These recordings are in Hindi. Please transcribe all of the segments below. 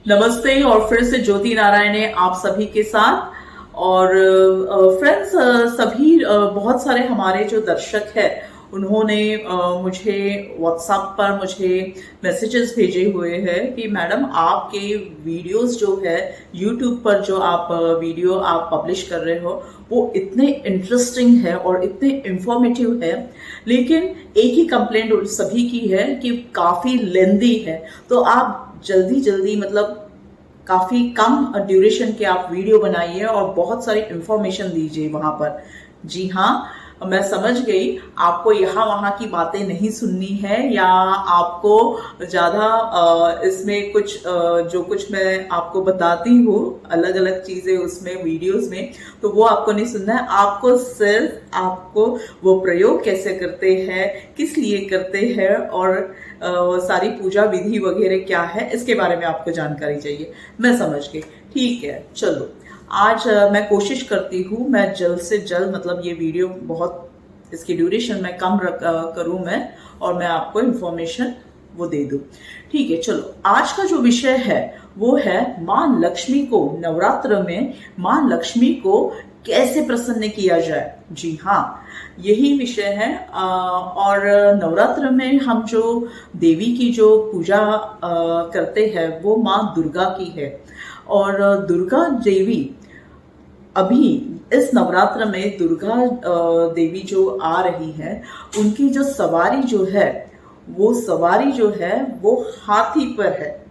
नमस्ते और फिर से ज्योति नारायण है आप सभी के साथ। और फ्रेंड्स, सभी बहुत सारे हमारे जो दर्शक हैं उन्होंने मुझे व्हाट्सएप पर मुझे मैसेजेस भेजे हुए हैं कि मैडम आपके वीडियोस जो है यूट्यूब पर जो आप वीडियो आप पब्लिश कर रहे हो वो इतने इंटरेस्टिंग है और इतने इंफॉर्मेटिव है, लेकिन एक ही कंप्लेंट उन सभी की है कि काफी लेंदी है। तो आप जल्दी जल्दी मतलब काफी कम ड्यूरेशन के आप वीडियो बनाइए और बहुत सारी इंफॉर्मेशन दीजिए वहां पर। जी हाँ, मैं समझ गई आपको यहाँ वहां की बातें नहीं सुननी है, या आपको ज्यादा इसमें कुछ जो कुछ मैं आपको बताती हूँ अलग अलग चीजें उसमें वीडियोस में, तो वो आपको नहीं सुनना है। आपको सिर्फ आपको वो प्रयोग कैसे करते हैं, किस लिए करते हैं और सारी पूजा विधि वगैरह क्या है इसके बारे में आपको जानकारी चाहिए। मैं समझ गई, ठीक है। चलो आज मैं कोशिश करती हूँ मैं जल्द से जल्द मतलब ये वीडियो बहुत इसकी ड्यूरेशन में कम करूँ मैं, और मैं आपको इन्फॉर्मेशन वो दे दूं। ठीक है, चलो आज का जो विषय है वो है माँ लक्ष्मी को नवरात्र में माँ लक्ष्मी को कैसे प्रसन्न किया जाए। जी हाँ, यही विषय है। और नवरात्र में हम जो देवी की जो पूजा करते हैं वो माँ दुर्गा की है। और दुर्गा देवी अभी इस नवरात्र में दुर्गा देवी जो आ रही है उनकी जो सवारी जो है वो सवारी जो है वो हाथी पर है।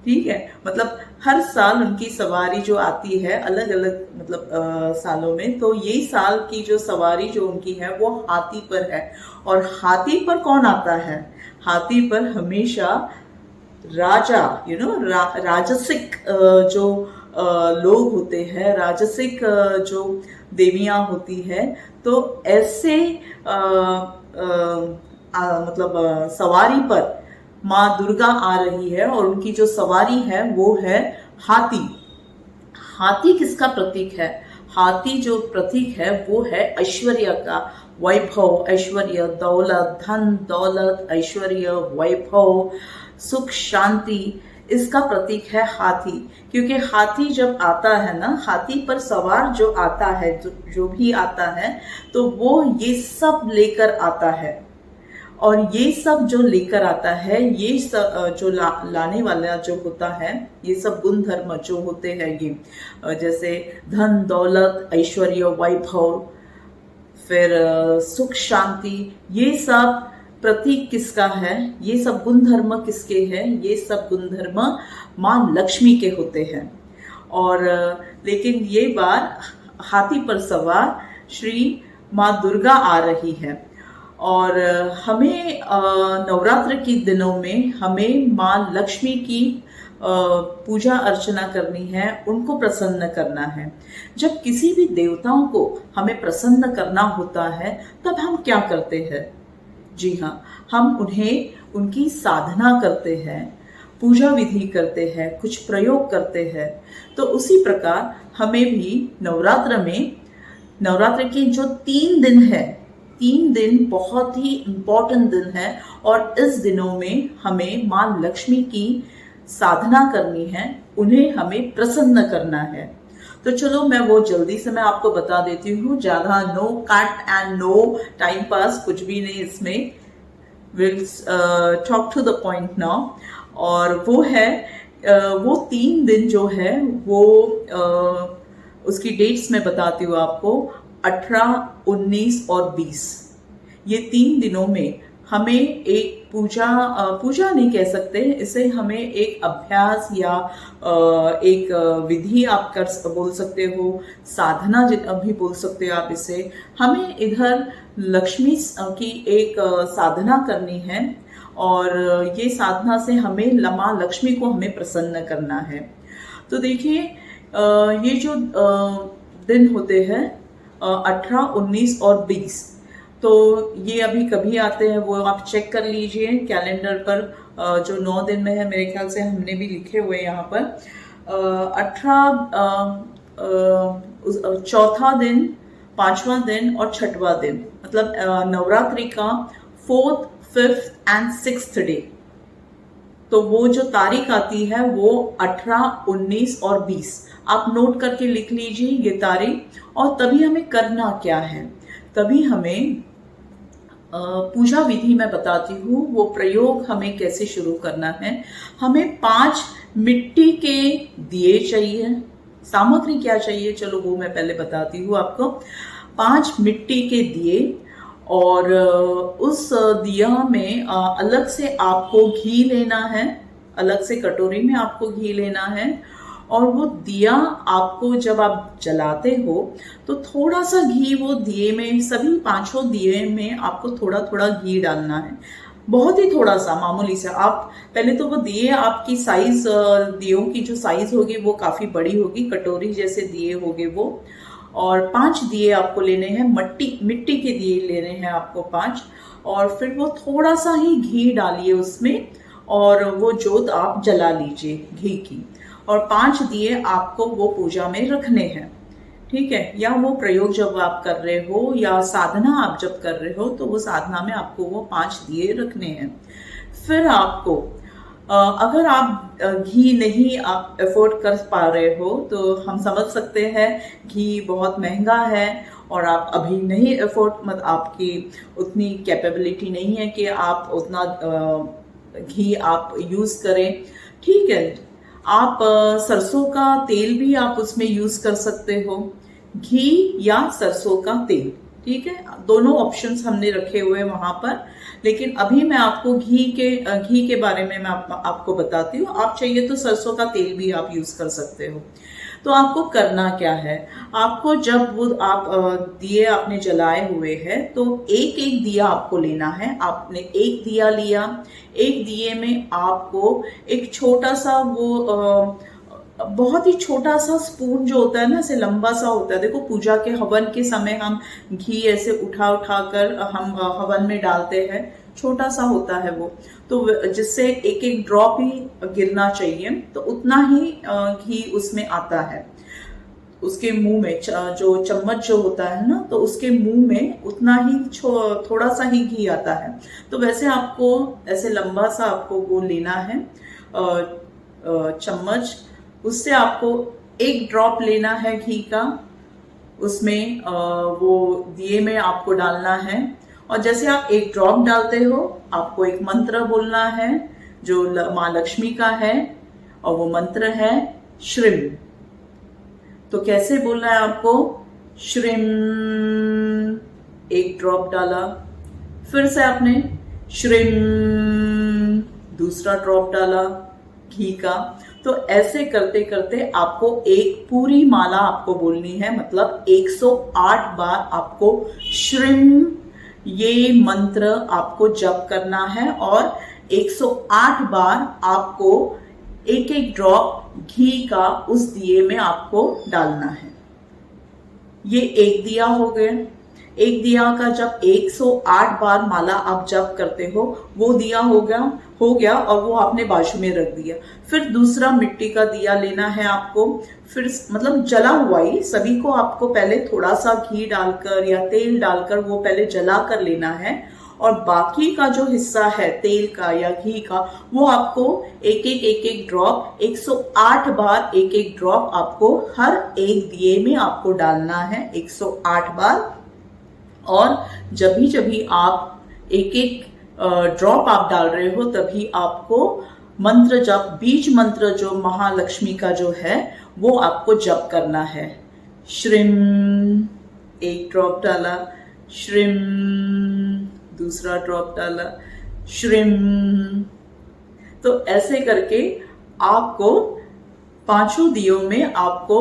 ठीक है, मतलब हर साल उनकी सवारी जो आती है अलग अलग मतलब सालों में, तो यही साल की जो सवारी जो उनकी है वो हाथी पर है। और हाथी पर कौन आता है? हाथी पर हमेशा राजा राजसिक जो लोग होते हैं, राजसिक जो देवियां होती है, तो ऐसे मतलब सवारी पर माँ दुर्गा आ रही है और उनकी जो सवारी है वो है हाथी। हाथी किसका प्रतीक है? हाथी जो प्रतीक है वो है ऐश्वर्य का, वैभव, ऐश्वर्य, दौलत, धन दौलत, ऐश्वर्य, वैभव, सुख, शांति, इसका प्रतीक है हाथी। क्योंकि हाथी जब आता है ना, हाथी पर सवार जो आता है, जो भी आता है, तो वो ये सब लेकर आता है। और ये सब जो लेकर आता है, ये सब जो लाने वाला जो होता है, ये सब गुण धर्म जो होते हैं, ये जैसे धन दौलत, ऐश्वर्य, वैभव, फिर सुख, शांति, ये सब प्रतीक किसका है? ये सब गुण धर्म किसके हैं? ये सब गुण धर्म माँ लक्ष्मी के होते हैं। और लेकिन ये बार हाथी पर सवार श्री माँ दुर्गा आ रही है। और हमें नवरात्र के दिनों में हमें माँ लक्ष्मी की पूजा अर्चना करनी है, उनको प्रसन्न करना है। जब किसी भी देवताओं को हमें प्रसन्न करना होता है तब हम क्या करते हैं? जी हाँ, हम उन्हें उनकी साधना करते हैं, पूजा विधि करते हैं, कुछ प्रयोग करते हैं। तो उसी प्रकार हमें भी नवरात्र के जो 3 दिन है, 3 दिन बहुत ही इम्पोर्टेंट दिन है। और इस दिनों में हमें माँ लक्ष्मी की साधना करनी है, उन्हें हमें प्रसन्न करना है। तो चलो मैं वो जल्दी से मैं आपको बता देती हूँ, ज्यादा no cut and no time pass, कुछ भी नहीं इसमें। Will talk to the point now. और वो है वो 3 दिन जो है वो उसकी डेट्स मैं बताती हूँ आपको, 18, 19 और 20। ये 3 दिनों में हमें एक पूजा नहीं कह सकते इसे, हमें एक अभ्यास या एक विधि आप बोल सकते हो, साधना भी बोल सकते हो आप इसे। हमें इधर लक्ष्मी की एक साधना करनी है, और ये साधना से हमें माँ लक्ष्मी को हमें प्रसन्न करना है। तो देखिए ये जो दिन होते हैं 18, 19 और 20, तो ये अभी कभी आते हैं वो आप चेक कर लीजिए कैलेंडर पर। जो 9 दिन में है मेरे ख्याल से हमने भी लिखे हुए यहाँ पर 18, चौथा दिन, 5वां दिन और 6वां दिन, मतलब नवरात्रि का 4th, 5th and 6th day. तो वो जो तारीख आती है वो 18, 19 और 20 आप नोट करके लिख लीजिए ये तारीख। और तभी हमें करना क्या है, तभी हमें पूजा विधि मैं बताती हूँ, वो प्रयोग हमें कैसे शुरू करना है। हमें 5 मिट्टी के दिए चाहिए। सामग्री क्या चाहिए, चलो वो मैं पहले बताती हूँ आपको। 5 मिट्टी के दिए, और उस दिया में अलग से आपको घी लेना है, अलग से कटोरी में आपको घी लेना है। और वो दिया आपको जब आप जलाते हो तो थोड़ा सा घी वो दिए में, सभी 5 दिए में आपको थोड़ा थोड़ा घी डालना है, बहुत ही थोड़ा सा, मामूली से। आप पहले तो वो दिए, आपकी साइज, दियों की जो साइज होगी वो काफी बड़ी होगी, कटोरी जैसे दिए होंगे वो। और 5 दिए आपको लेने हैं, मिट्टी के दिए लेने हैं आपको 5। और फिर वो थोड़ा सा ही घी डालिए उसमें, और वो जोत आप जला लीजिए घी की। और 5 दिए आपको वो पूजा में रखने हैं, ठीक है। या वो प्रयोग जब आप कर रहे हो या साधना आप जब कर रहे हो तो वो साधना में आपको वो 5 दिए रखने हैं। फिर आपको अगर आप घी नहीं आप अफोर्ड कर पा रहे हो तो हम समझ सकते हैं घी बहुत महंगा है और आप अभी नहीं अफोर्ड, मतलब आपकी उतनी कैपेबिलिटी नहीं है कि आप उतना घी आप यूज करें, ठीक है। आप सरसों का तेल भी आप उसमें यूज कर सकते हो, घी या सरसों का तेल, ठीक है। दोनों ऑप्शंस हमने रखे हुए वहां पर, लेकिन अभी मैं आपको घी के बारे में मैं आपको बताती हूँ। आप चाहिए तो सरसों का तेल भी आप यूज कर सकते हो। तो आपको करना क्या है, आपको जब वो आप दिए आपने जलाए हुए हैं तो एक एक दिया आपको लेना है। आपने एक दिया लिया, एक दिए में आपको एक छोटा सा वो बहुत ही छोटा सा स्पून जो होता है ना, ऐसे लंबा सा होता है, देखो पूजा के हवन के समय हम घी ऐसे उठा उठा कर हम हवन में डालते हैं, छोटा सा होता है वो, तो जिससे एक एक ड्रॉप ही गिरना चाहिए, तो उतना ही घी उसमें आता है। उसके मुंह में जो चम्मच जो होता है ना, तो उसके मुंह में उतना ही थोड़ा सा ही घी आता है। तो वैसे आपको ऐसे लंबा सा आपको वो लेना है चम्मच, उससे आपको एक ड्रॉप लेना है घी का, उसमें वो दिए में आपको डालना है। और जैसे आप एक ड्रॉप डालते हो आपको एक मंत्र बोलना है जो माँ लक्ष्मी का है, और वो मंत्र है श्रीम। तो कैसे बोलना है आपको, श्रीम, एक ड्रॉप डाला, फिर से आपने श्रीम, दूसरा ड्रॉप डाला घी का। तो ऐसे करते करते आपको एक पूरी माला आपको बोलनी है, मतलब 108 बार आपको श्रीम ये मंत्र आपको जप करना है, और 108 बार आपको एक एक ड्रॉप घी का उस दिए में आपको डालना है। ये एक दिया हो गया। एक दिया का जब 108 बार माला आप जप करते हो, वो दिया हो गया और वो आपने बाजू में रख दिया। फिर दूसरा मिट्टी का दिया लेना है आपको, फिर मतलब जला हुआ ही, सभी को आपको पहले थोड़ा सा घी डालकर या तेल डालकर वो पहले जला कर लेना है, और बाकी का जो हिस्सा है तेल का या घी का, वो आपको एक एक ड्रॉप 108 बार एक एक ड्रॉप आपको हर एक दिए में आपको डालना है 108 बार। और जब भी आप एक एक ड्रॉप आप डाल रहे हो तभी आपको मंत्र जप, बीज मंत्र जो महालक्ष्मी का जो है वो आपको जप करना है। श्रीम, एक ड्रॉप डाला, श्रीम, दूसरा ड्रॉप डाला, श्रीम। तो ऐसे करके आपको 5 दियों में आपको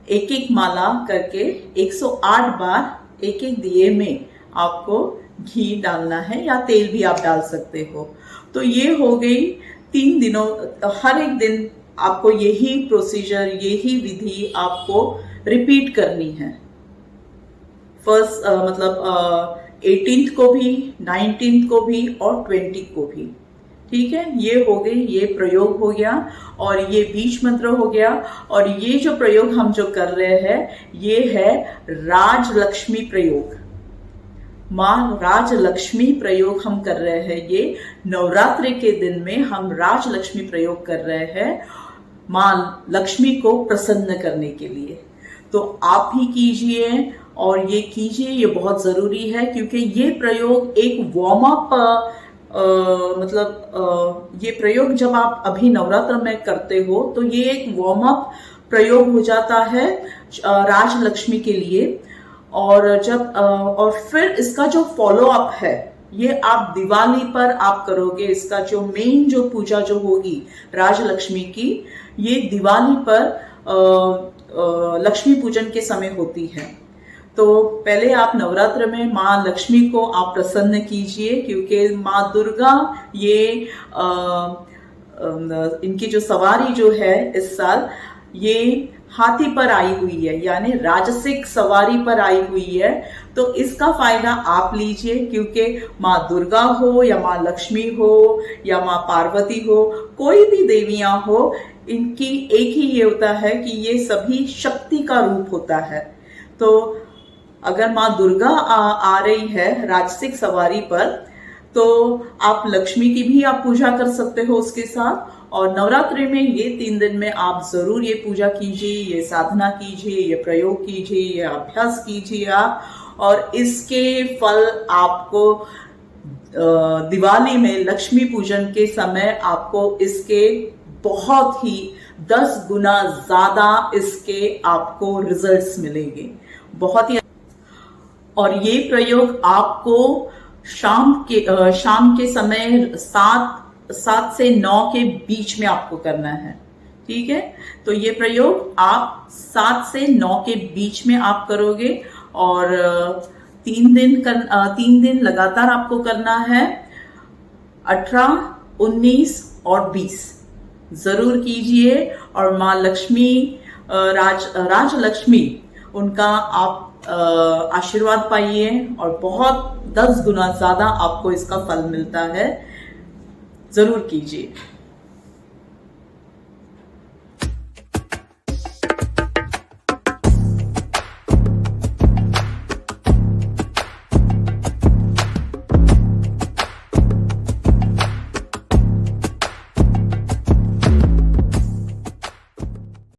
एक एक माला करके 108 बार एक एक दिए में आपको घी डालना है, या तेल भी आप डाल सकते हो। तो ये हो गई 3 दिनों, हर एक दिन आपको यही प्रोसीजर, यही विधि आपको रिपीट करनी है। फर्स्ट मतलब 18th को भी, 19th को भी और 20th को भी, ठीक है। ये हो गई, ये प्रयोग हो गया और ये बीज मंत्र हो गया। और ये जो प्रयोग हम जो कर रहे हैं ये है राजलक्ष्मी प्रयोग। माँ राजलक्ष्मी प्रयोग हम कर रहे हैं। ये नवरात्रि के दिन में हम राजलक्ष्मी प्रयोग कर रहे हैं माँ लक्ष्मी को प्रसन्न करने के लिए। तो आप भी कीजिए और ये कीजिए, ये बहुत जरूरी है, क्योंकि ये प्रयोग एक वार्म अप ये प्रयोग जब आप अभी नवरात्र में करते हो तो ये एक वार्म अप प्रयोग हो जाता है राजलक्ष्मी के लिए। और फिर इसका जो फॉलो अप है ये आप दिवाली पर आप करोगे। इसका जो मेन जो पूजा जो होगी राजलक्ष्मी की, ये दिवाली पर लक्ष्मी पूजन के समय होती है। तो पहले आप नवरात्र में माँ लक्ष्मी को आप प्रसन्न कीजिए, क्योंकि माँ दुर्गा ये इनकी जो सवारी जो है इस साल ये हाथी पर आई हुई है, यानी राजसिक सवारी पर आई हुई है। तो इसका फायदा आप लीजिए, क्योंकि माँ दुर्गा हो या माँ लक्ष्मी हो या माँ पार्वती हो, कोई भी देवियां हो, इनकी एक ही ये होता है कि ये सभी शक्ति का रूप होता है। तो अगर माँ दुर्गा आ रही है राजसिक सवारी पर, तो आप लक्ष्मी की भी आप पूजा कर सकते हो उसके साथ। और नवरात्रि में ये 3 दिन में आप जरूर ये पूजा कीजिए, ये साधना कीजिए, ये प्रयोग कीजिए, ये अभ्यास कीजिए आप, और इसके फल आपको दिवाली में लक्ष्मी पूजन के समय आपको इसके बहुत ही 10 गुना ज्यादा इसके आपको रिजल्ट्स मिलेंगे, बहुत ही। और ये प्रयोग आपको शाम के समय 7 से 9 के बीच में आपको करना है, ठीक है। तो ये प्रयोग आप 7 से 9 के बीच में आप करोगे, और 3 दिन लगातार आपको करना है। 18, 19 और 20 जरूर कीजिए, और माँ लक्ष्मी राजलक्ष्मी उनका आप आशीर्वाद पाइए, और बहुत 10 गुना ज्यादा आपको इसका फल मिलता है। जरूर कीजिए।